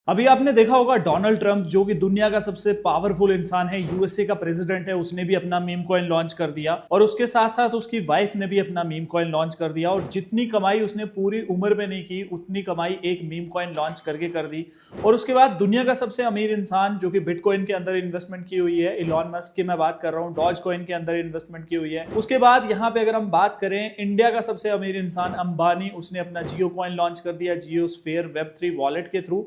अभी आपने देखा होगा डोनाल्ड ट्रंप जो कि दुनिया का सबसे पावरफुल इंसान है, यूएसए का प्रेसिडेंट है, उसने भी अपना मीम कॉइन लॉन्च कर दिया और उसके साथ साथ उसकी वाइफ ने भी अपना मीम कॉइन लॉन्च कर दिया। और जितनी कमाई उसने पूरी उम्र में नहीं की उतनी कमाई एक मीम कॉइन लॉन्च करके कर दी। और उसके बाद दुनिया का सबसे अमीर इंसान जो कि बिटकॉइन के अंदर इन्वेस्टमेंट की हुई है, इलॉन मस्क की मैं बात कर रहा हूँ, डॉज कॉइन के अंदर इन्वेस्टमेंट की हुई है। उसके बाद यहाँ पे अगर हम बात करें इंडिया का सबसे अमीर इंसान अंबानी, उसने अपना जियो कॉइन लॉन्च कर दिया, जियो स्फीयर वेब3 वॉलेट के थ्रू,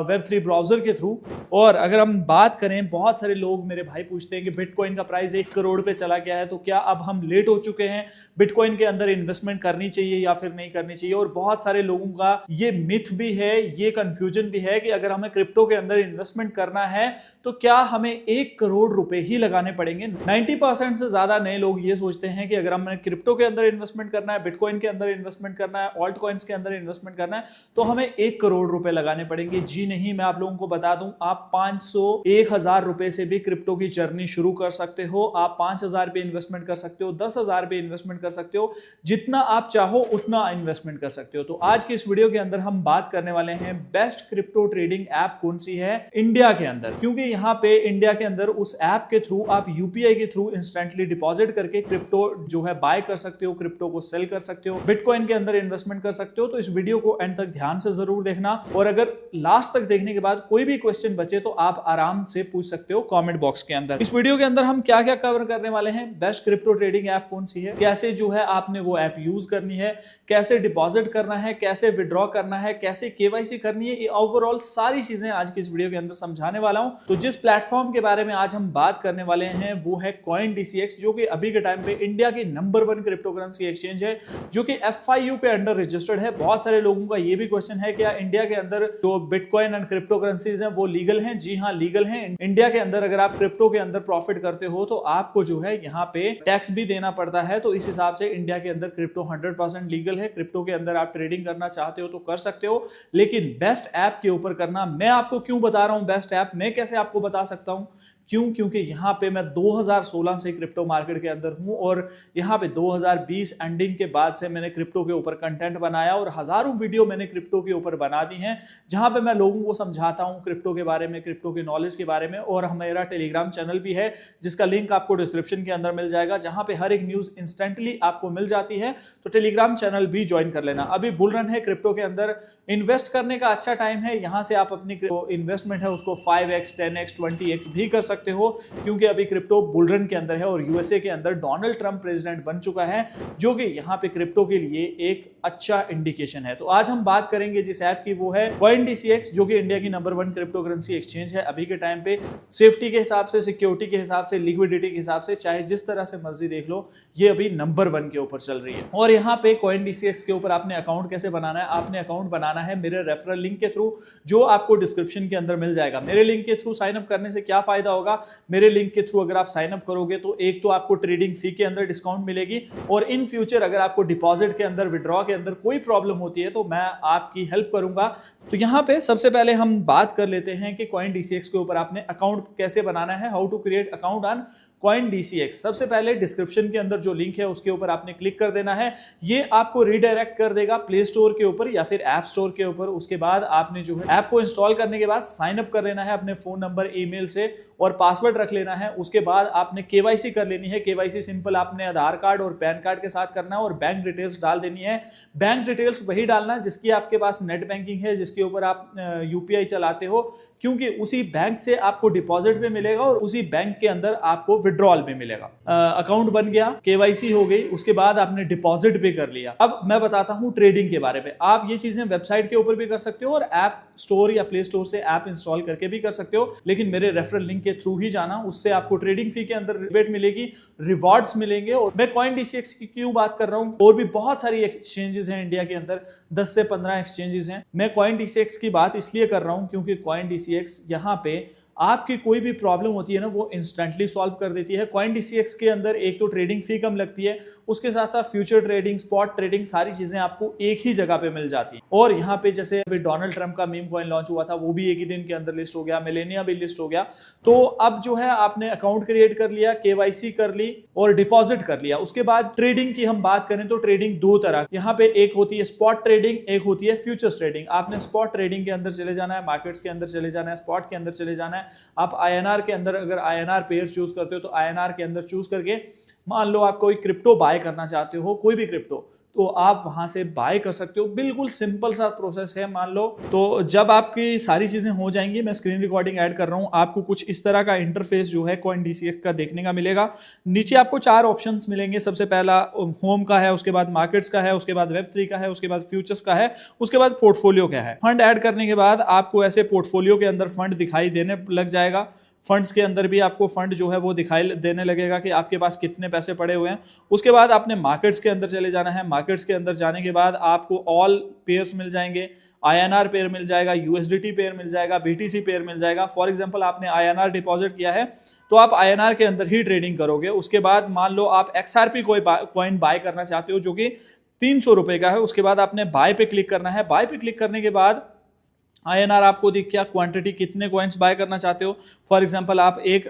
वेब3 ब्राउजर के थ्रू। और अगर हम बात करें, बहुत सारे लोग मेरे भाई पूछते हैं कि बिटकॉइन का प्राइस 1 करोड़ पे चला गया है, तो क्या अब हम लेट हो चुके हैं, बिटकॉइन के अंदर इन्वेस्टमेंट करनी चाहिए या फिर नहीं करनी चाहिए। और बहुत सारे लोगों का ये मिथ भी है, ये कंफ्यूजन भी है कि अगर हमें क्रिप्टो के अंदर इन्वेस्टमेंट करना है तो क्या हमें 1 करोड़ रुपए ही लगाने पड़ेंगे। 90% से ज्यादा नए लोग ये सोचते हैं कि अगर हमें क्रिप्टो के अंदर इन्वेस्टमेंट करना है, बिटकॉइन के अंदर इन्वेस्टमेंट करना है, ऑल्ट कॉइन्स के अंदर इन्वेस्टमेंट करना है तो हमें 1 करोड़ रुपए लगाने पड़ेंगे। जी नहीं, मैं आप लोगों को बता दूं, आप 500 1000 रुपए से भी क्रिप्टो की जर्नी शुरू कर सकते हो। आप 5000 पे इन्वेस्टमेंट कर सकते हो, 10,000 पे इन्वेस्टमेंट कर सकते हो, जितना आप चाहो उतना इन्वेस्टमेंट कर सकते हो। तो आज की इस वीडियो के अंदर हम बात करने वाले हैं बेस्ट क्रिप्टो ट्रेडिंग ऐप कौन सी है इंडिया के अंदर, क्योंकि यहाँ पे इंडिया के अंदर उस ऐप के थ्रू आप यूपीआई के थ्रू इंस्टेंटली डिपॉजिट करके क्रिप्टो जो है बाय कर सकते हो, क्रिप्टो को सेल कर सकते हो, बिटकॉइन के अंदर इन्वेस्टमेंट कर सकते हो। तो इस वीडियो को एंड तक ध्यान से जरूर देखना और अगर लास्ट तक देखने के बाद कोई भी क्वेश्चन बचे तो आप आराम से पूछ सकते हो कमेंट बॉक्स के अंदर। इस वीडियो के अंदर हम क्या क्या कवर करने वाले हैं, बेस्ट क्रिप्टो ट्रेडिंग ऐप कौन सी है, कैसे जो है आपने वो ऐप यूज करनी है, कैसे डिपॉजिट करना है, कैसे विड्रॉ करना है, कैसे केवाईसी करनी है, ये ओवरऑल सारी चीजें आज की इस वीडियो के अंदर समझाने वाला हूं। तो जिस प्लेटफॉर्म के बारे में आज हम बात करने वाले हैं वो है CoinDCX, जो कि अभी के टाइम पे इंडिया की नंबर 1 क्रिप्टो करेंसी एक्सचेंज है, जो कि FIU पे अंडर रजिस्टर्ड है। बहुत सारे लोगों का ये भी क्वेश्चन है क्या इंडिया के अंदर जो बिटकॉइन एंड क्रिप्टो करेंसीज हैं वो लीगल हैं। जी हाँ, लीगल हैं। इंडिया के अंदर अगर आप क्रिप्टो के अंदर प्रॉफिट करते हो तो आपको जो है यहाँ पे टैक्स भी देना पड़ता है। तो इस हिसाब से इंडिया के अंदर क्रिप्टो 100% लीगल है। क्रिप्टो के अंदर आप ट्रेडिंग करना चाहते हो तो कर सकते हो, लेकिन बेस्ट ऐप के ऊपर करना। मैं आपको क्यों बता रहा हूं बेस्ट ऐप, मैं कैसे आपको बता सकता हूं, क्यों, क्योंकि यहाँ पे मैं 2016 से क्रिप्टो मार्केट के अंदर हूँ और यहाँ पे 2020 एंडिंग के बाद से मैंने क्रिप्टो के ऊपर कंटेंट बनाया और हजारों वीडियो मैंने क्रिप्टो के ऊपर बना दी हैं, जहाँ पे मैं लोगों को समझाता हूँ क्रिप्टो के बारे में, क्रिप्टो के नॉलेज के बारे में। और हमारा टेलीग्राम चैनल भी है जिसका लिंक आपको डिस्क्रिप्शन के अंदर मिल जाएगा, जहाँ पे हर एक न्यूज इंस्टेंटली आपको मिल जाती है। तो टेलीग्राम चैनल भी ज्वाइन कर लेना। अभी बुल रन है क्रिप्टो के अंदर, इन्वेस्ट करने का अच्छा टाइम है। यहाँ से आप अपनी इन्वेस्टमेंट है उसको 5x 10x 20x भी कर सकते हो, क्योंकि अभी क्रिप्टो बुलरन के अंदर है और यूएसए के अंदर डोनाल्ड ट्रंप प्रेसिडेंट बन चुका है, जो कि यहाँ पे क्रिप्टो के लिए एक अच्छा इंडिकेशन है। तो आज हम बात करेंगे जिस ऐप की, वो है CoinDCX, जो कि इंडिया की नंबर 1 क्रिप्टो करेंसी एक्सचेंज है। अभी के टाइम पे सेफ्टी के हिसाब से, सिक्योरिटी के हिसाब से, लिक्विडिटी के हिसाब से, चाहे जिस तरह से मर्जी देख लो, ये अभी नंबर 1 के ऊपर चल रही है। और यहाँ पे CoinDCX के ऊपर आपने अकाउंट कैसे बनाना है, आपने अकाउंट बनाना है मेरे रेफरल लिंक के थ्रू, जो आपको डिस्क्रिप्शन के अंदर मिल जाएगा। मेरे लिंक के थ्रू साइन अप करने से क्या फायदा होगा, मेरे लिंक के थ्रू अगर आप साइन अप करोगे तो एक तो आपको ट्रेडिंग फी के अंदर डिस्काउंट मिलेगी, और इन फ्यूचर अगर आपको डिपॉजिट के अंदर, विड्रॉ के अंदर कोई प्रॉब्लम होती है तो मैं आपकी हेल्प करूंगा। तो यहाँ पे सबसे पहले हम बात कर लेते हैं कि CoinDCX के ऊपर आपने अकाउंट कैसे बनाना है, how to create account on CoinDCX। सबसे पहले डिस्क्रिप्शन के अंदर जो लिंक है उसके ऊपर आपने क्लिक कर देना है। ये आपको रिडायरेक्ट कर देगा प्ले स्टोर के ऊपर या फिर ऐप स्टोर के ऊपर। उसके बाद आपने जो है ऐप को इंस्टॉल करने के बाद साइन अप कर लेना है अपने फोन नंबर, ईमेल से, और पासवर्ड रख लेना है। उसके बाद आपने केवाईसी कर लेनी है। केवाईसी सिंपल, आपने आधार कार्ड और पैन कार्ड के साथ करना है और बैंक डिटेल्स डाल देनी है। बैंक डिटेल्स वही डालना जिसकी आपके पास नेट बैंकिंग है, जिसके ऊपर आप यूपीआई चलाते हो, क्योंकि उसी बैंक से आपको डिपॉजिट भी मिलेगा और उसी बैंक के अंदर आपको विड्रॉल भी मिलेगा। अकाउंट बन गया, केवाईसी हो गई, उसके बाद आपने डिपॉजिट भी कर लिया। अब मैं बताता हूं ट्रेडिंग के बारे में। आप ये चीजें वेबसाइट के ऊपर भी कर सकते हो और ऐप स्टोर या प्ले स्टोर से ऐप इंस्टॉल करके भी कर सकते हो, लेकिन मेरे रेफरल लिंक के थ्रू ही जाना, उससे आपको ट्रेडिंग फी के अंदर रिबेट मिलेगी, रिवॉर्ड्स मिलेंगे। और मैं CoinDCX की क्यों बात कर रहा हूं, और भी बहुत सारी एक्सचेंजेस हैं इंडिया के अंदर, 10 से 15 एक्सचेंजेस हैं। मैं CoinDCX की बात इसलिए कर रहा हूं क्योंकि CoinDCX यहाँ पे आपकी कोई भी प्रॉब्लम होती है ना वो इंस्टेंटली सॉल्व कर देती है। CoinDCX के अंदर एक तो ट्रेडिंग फी कम लगती है, उसके साथ साथ फ्यूचर ट्रेडिंग, स्पॉट ट्रेडिंग, सारी चीजें आपको एक ही जगह पे मिल जाती है। और यहाँ पे जैसे अभी डोनाल्ड ट्रंप का मीम कॉइन लॉन्च हुआ था, वो भी एक ही दिन के अंदर लिस्ट हो गया, मिलेनिया भी लिस्ट हो गया। तो अब जो है आपने अकाउंट क्रिएट कर लिया, KYC कर ली और डिपॉजिट कर लिया। उसके बाद ट्रेडिंग की हम बात करें तो ट्रेडिंग दो तरह, यहाँ पे एक होती है स्पॉट ट्रेडिंग, एक होती है फ्यूचर्स ट्रेडिंग। आपने स्पॉट ट्रेडिंग के अंदर चले जाना है, मार्केट्स के अंदर चले जाना है, स्पॉट के अंदर चले जाना है। आप INR के अंदर अगर INR पेयर चूज करते हो तो INR के अंदर चूज करके, मान लो आप कोई क्रिप्टो बाय करना चाहते हो, कोई भी क्रिप्टो, तो आप वहां से बाय कर सकते हो। बिल्कुल सिंपल सा प्रोसेस है मान लो। तो जब आपकी सारी चीजें हो जाएंगी, मैं स्क्रीन रिकॉर्डिंग ऐड कर रहा हूं, आपको कुछ इस तरह का इंटरफेस जो है CoinDCX का देखने का मिलेगा। नीचे आपको 4 ऑप्शंस मिलेंगे। सबसे पहला होम का है, उसके बाद मार्केट्स का है, उसके बाद Web3 का है, उसके बाद फ्यूचर्स का है, उसके बाद पोर्टफोलियो का है। फंड ऐड करने के बाद आपको ऐसे पोर्टफोलियो के अंदर फंड दिखाई देने लग जाएगा। फंड्स के अंदर भी आपको फंड जो है वो दिखाई देने लगेगा कि आपके पास कितने पैसे पड़े हुए हैं। उसके बाद आपने मार्केट्स के अंदर चले जाना है। मार्केट्स के अंदर जाने के बाद आपको ऑल पेयर्स मिल जाएंगे, INR पेयर मिल जाएगा, USDT पेयर मिल जाएगा, BTC पेयर मिल जाएगा। फॉर एग्जांपल आपने INR डिपॉजिट किया है तो आप INR के अंदर ही ट्रेडिंग करोगे। उसके बाद मान लो आप XRP कॉइन बाय करना चाहते हो जो कि 300 रुपए का है। उसके बाद आपने बाय पे क्लिक करना है। बाय पे क्लिक करने के बाद INR आपको दिख गया, क्वांटिटी कितने कॉइन्स बाय करना चाहते हो। फॉर एग्जांपल आप एक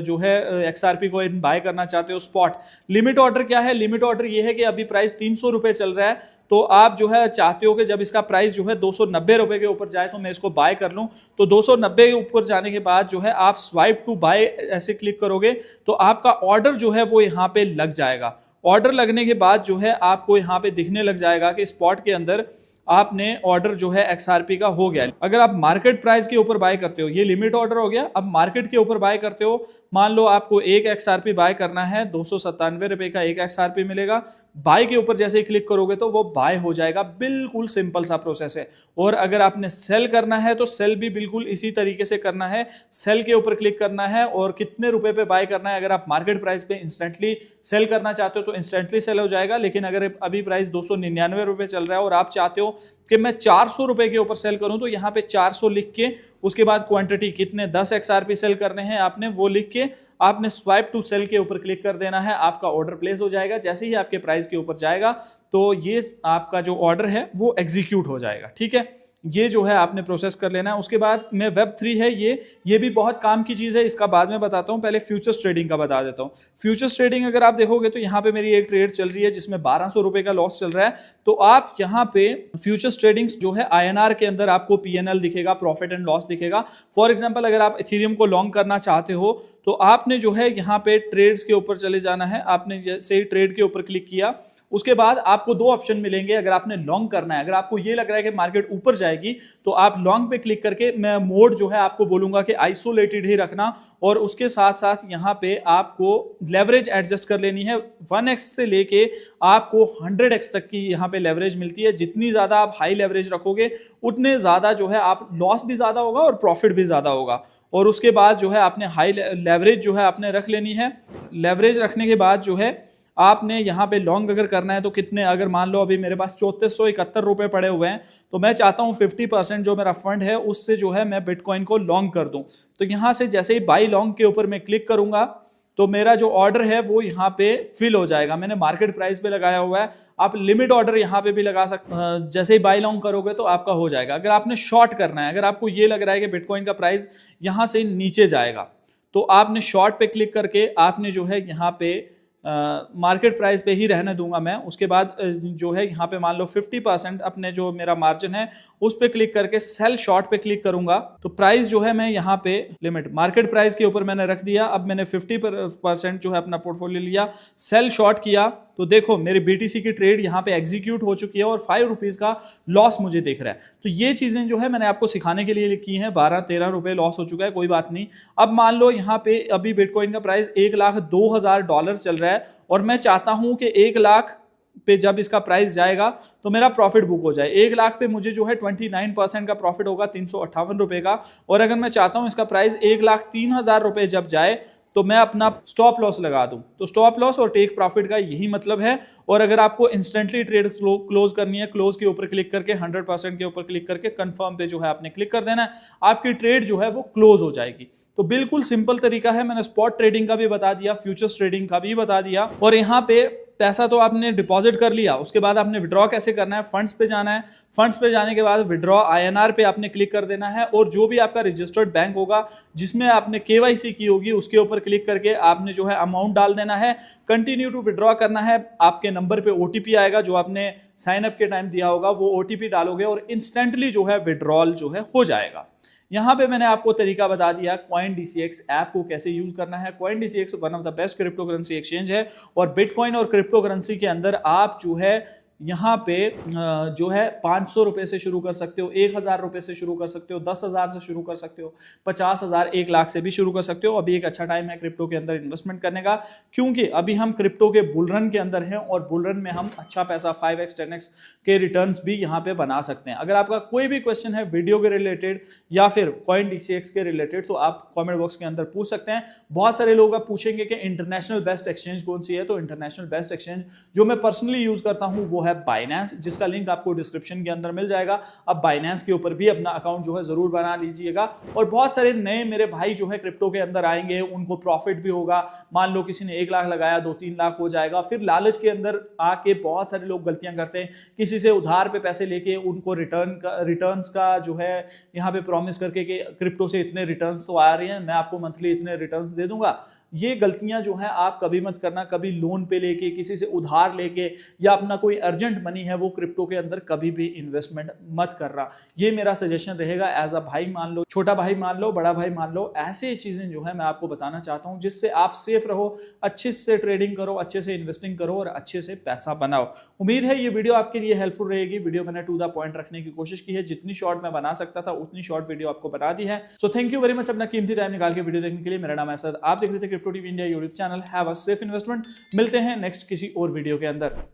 जो है XRP कॉइन बाय करना चाहते हो स्पॉट। लिमिट ऑर्डर क्या है? लिमिट ऑर्डर ये है कि अभी प्राइस 300 रुपए चल रहा है, तो आप जो है चाहते हो कि जब इसका प्राइस जो है 290 रुपए के ऊपर जाए तो मैं इसको बाय कर लूं। तो 290 के ऊपर जाने के बाद जो है आप स्वाइप टू बाय ऐसे क्लिक करोगे तो आपका ऑर्डर जो है वो यहाँ पे लग जाएगा। ऑर्डर लगने के बाद जो है आपको यहाँ पे दिखने लग जाएगा कि स्पॉट के अंदर आपने ऑर्डर जो है XRP का हो गया। अगर आप मार्केट प्राइस के ऊपर बाय करते हो, ये लिमिट ऑर्डर हो गया। अब मार्केट के ऊपर बाय करते हो, मान लो आपको एक XRP बाय करना है, 297 रुपए का एक XRP मिलेगा। बाय के ऊपर जैसे ही क्लिक करोगे तो वो बाय हो जाएगा। बिल्कुल सिंपल सा प्रोसेस है। और अगर आपने सेल करना है तो सेल भी बिल्कुल इसी तरीके से करना है। सेल के ऊपर क्लिक करना है और कितने रुपए पे बाय करना है। अगर आप मार्केट प्राइस पे इंस्टेंटली सेल करना चाहते हो तो इंस्टेंटली सेल हो जाएगा। लेकिन अगर अभी प्राइस 299 रुपए चल रहा है और आप चाहते हो कि मैं 400 रुपए के ऊपर सेल करूं, तो यहां पे 400 लिख के उसके बाद क्वांटिटी कितने 10 XRP सेल करने हैं आपने वो लिख के आपने स्वाइप टू सेल के ऊपर क्लिक कर देना है। आपका ऑर्डर प्लेस हो जाएगा। जैसे ही आपके प्राइस के ऊपर जाएगा तो ये आपका जो ऑर्डर है वो एग्जीक्यूट हो जाएगा। ठीक है, ये जो है आपने प्रोसेस कर लेना है। उसके बाद में Web3 है, ये भी बहुत काम की चीज़ है। इसका बाद में बताता हूँ, पहले फ्यूचर्स ट्रेडिंग का बता देता हूँ। फ्यूचर्स ट्रेडिंग अगर आप देखोगे तो यहाँ पे मेरी एक ट्रेड चल रही है जिसमें 1200 रुपए का लॉस चल रहा है। तो आप यहाँ पे फ्यूचर्स ट्रेडिंग जो है INR के अंदर आपको PNL दिखेगा, प्रॉफिट एंड लॉस दिखेगा। फॉर एग्जाम्पल अगर आप इथेरियम को लॉन्ग करना चाहते हो तो आपने जो है यहाँ पे ट्रेड्स के ऊपर चले जाना है। आपने जैसे ही ट्रेड के ऊपर क्लिक किया उसके बाद आपको 2 ऑप्शन मिलेंगे। अगर आपने लॉन्ग करना है, अगर आपको ये लग रहा है कि मार्केट ऊपर जाएगी तो आप लॉन्ग पे क्लिक करके, मैं मोड जो है आपको बोलूंगा कि आइसोलेटेड ही रखना। और उसके साथ साथ यहाँ पे आपको लेवरेज एडजस्ट कर लेनी है। 1x से लेके आपको 100x तक की यहाँ पे लेवरेज मिलती है। जितनी ज्यादा आप हाई लेवरेज रखोगे उतने ज्यादा जो है आप लॉस भी ज्यादा होगा और प्रॉफिट भी ज्यादा होगा। और उसके बाद जो है आपने हाई लेवरेज जो है आपने रख लेनी है। लेवरेज रखने के बाद जो है आपने यहाँ पे लॉन्ग अगर करना है तो कितने, अगर मान लो अभी मेरे पास 3471 रुपए पड़े हुए हैं तो मैं चाहता हूँ 50% जो मेरा फंड है उससे जो है मैं बिटकॉइन को लॉन्ग कर दूं। तो यहाँ से जैसे ही बाई लॉन्ग के ऊपर मैं क्लिक करूंगा तो मेरा जो ऑर्डर है वो यहाँ पे फिल हो जाएगा। मैंने मार्केट प्राइस पे लगाया हुआ है। आप लिमिट ऑर्डर यहाँ पे भी लगा सकते, जैसे ही बाई लॉन्ग करोगे तो आपका हो जाएगा। अगर आपने शॉर्ट करना है, अगर आपको ये लग रहा है कि बिटकॉइन का प्राइस यहाँ से नीचे जाएगा तो आपने शॉर्ट पे क्लिक करके आपने जो है यहाँ पे मार्केट प्राइस पे ही रहने दूंगा मैं। उसके बाद जो है यहाँ पे मान लो 50% अपने जो मेरा मार्जिन है उस पे क्लिक करके सेल शॉर्ट पे क्लिक करूंगा तो प्राइस जो है मैं यहाँ पे लिमिट मार्केट प्राइस के ऊपर मैंने रख दिया। अब मैंने 50% जो है अपना पोर्टफोलियो लिया, सेल शॉर्ट किया तो देखो मेरी BTC की ट्रेड यहाँ पे एग्जीक्यूट हो चुकी है और 5 रुपीज का लॉस मुझे दिख रहा है। तो ये चीजें जो है मैंने आपको सिखाने के लिए की हैं। 12-13 रुपए लॉस हो चुका है, कोई बात नहीं। अब मान लो यहाँ पे अभी बिटकॉइन का प्राइस $1,02,000 चल रहा है और मैं चाहता हूं कि 1 लाख पे जब इसका प्राइस जाएगा तो मेरा प्रॉफिट बुक हो जाए। 1 लाख पे मुझे जो है 29% का प्रॉफिट होगा, 358 रुपए का। और अगर मैं चाहता हूं इसका प्राइस 1,03,000 रुपए जब जाए तो मैं अपना स्टॉप लॉस लगा दूं। तो स्टॉप लॉस और टेक प्रॉफिट का यही मतलब है। और अगर आपको इंस्टेंटली ट्रेड क्लोज करनी है, क्लोज के ऊपर क्लिक करके 100% के ऊपर क्लिक करके कंफर्म पे जो है आपने क्लिक कर देना है, आपकी ट्रेड जो है वो क्लोज हो जाएगी। तो बिल्कुल सिंपल तरीका है। मैंने स्पॉट ट्रेडिंग का भी बता दिया, फ्यूचर्स ट्रेडिंग का भी बता दिया। और यहाँ पे पैसा तो आपने डिपॉजिट कर लिया, उसके बाद आपने विड्रॉ कैसे करना है, फंड्स पे जाना है। फंड्स पे जाने के बाद विड्रॉ INR पे आपने क्लिक कर देना है और जो भी आपका रजिस्टर्ड बैंक होगा जिसमें आपने KYC की होगी उसके ऊपर क्लिक करके आपने जो है अमाउंट डाल देना है, कंटिन्यू टू विड्रॉ करना है। आपके नंबर पे OTP आएगा जो आपने साइन अप के टाइम दिया होगा, वो OTP डालोगे और इंस्टेंटली जो है विड्रॉल जो है हो जाएगा। यहाँ पे मैंने आपको तरीका बता दिया CoinDCX ऐप को कैसे यूज करना है। CoinDCX one of the best crypto currency exchange है और बिटकॉइन और क्रिप्टो करेंसी के अंदर आप जो है यहाँ पे जो है 500 रुपए से शुरू कर सकते हो, 1000 रुपए से शुरू कर सकते हो, 10,000 से शुरू कर सकते हो, 50,000, 1 लाख से भी शुरू कर सकते हो। अभी एक अच्छा टाइम है क्रिप्टो के अंदर इन्वेस्टमेंट करने का, क्योंकि अभी हम क्रिप्टो के बुलरन के अंदर हैं और बुलरन में हम अच्छा पैसा 5x 10x के रिटर्न्स भी यहाँ पे बना सकते हैं। अगर आपका कोई भी क्वेश्चन है वीडियो के रिलेटेड या फिर CoinDCX के रिलेटेड तो आप कॉमेंट बॉक्स के अंदर पूछ सकते हैं। बहुत सारे लोग आप पूछेंगे कि इंटरनेशनल बेस्ट एक्सचेंज कौन सी है, तो इंटरनेशनल बेस्ट एक्सचेंज जो मैं पर्सनली यूज करता हूँ वो है बाइनेंस, जिसका लिंक आपको डिस्क्रिप्शन के अंदर मिल जाएगा। अब बाइनेंस के ऊपर भी अपना अकाउंट जो है जरूर बना लीजिएगा। और बहुत सारे नए मेरे भाई जो है क्रिप्टो के अंदर आएंगे, उनको प्रॉफिट भी होगा। मान लो किसी ने 1 लाख लगाया, 2-3 लाख हो जाएगा। फिर लालच के अंदर आके बहुत सारे लोग गलतियां करते हैं, किसी से उधार पे पैसे लेके उनको रिटर्न्स का जो है यहाँ पे प्रॉमिस करके कि क्रिप्टो से इतने रिटर्न्स तो आ रही हैं, मैं आपको मंथली इतने रिटर्न्स दे दूंगा। ये गलतियां जो है आप कभी मत करना। कभी लोन पे लेके, किसी से उधार लेके या अपना कोई अर्जेंट मनी है वो क्रिप्टो के अंदर कभी भी इन्वेस्टमेंट मत करना। ये मेरा सजेशन रहेगा। एज अ भाई मान लो, छोटा भाई मान लो, बड़ा भाई मान लो, ऐसे चीजें जो है मैं आपको बताना चाहता हूं जिससे आप सेफ रहो, अच्छे से ट्रेडिंग करो, अच्छे से इन्वेस्टिंग करो और अच्छे से पैसा बनाओ। उम्मीद है ये वीडियो आपके लिए हेल्पफुल रहेगी। वीडियो मैंने टू द पॉइंट रखने की कोशिश की है, जितनी शॉर्ट मैं बना सकता था उतनी शॉर्ट वीडियो आपको बना दी है। So thank you very much अपना कीमती टाइम निकाल के वीडियो देखने के लिए। मेरा नाम है असद, आप देख रहे थे crypto TV India YouTube channel. Have a safe investment. मिलते हैं नेक्स्ट किसी और वीडियो के अंदर।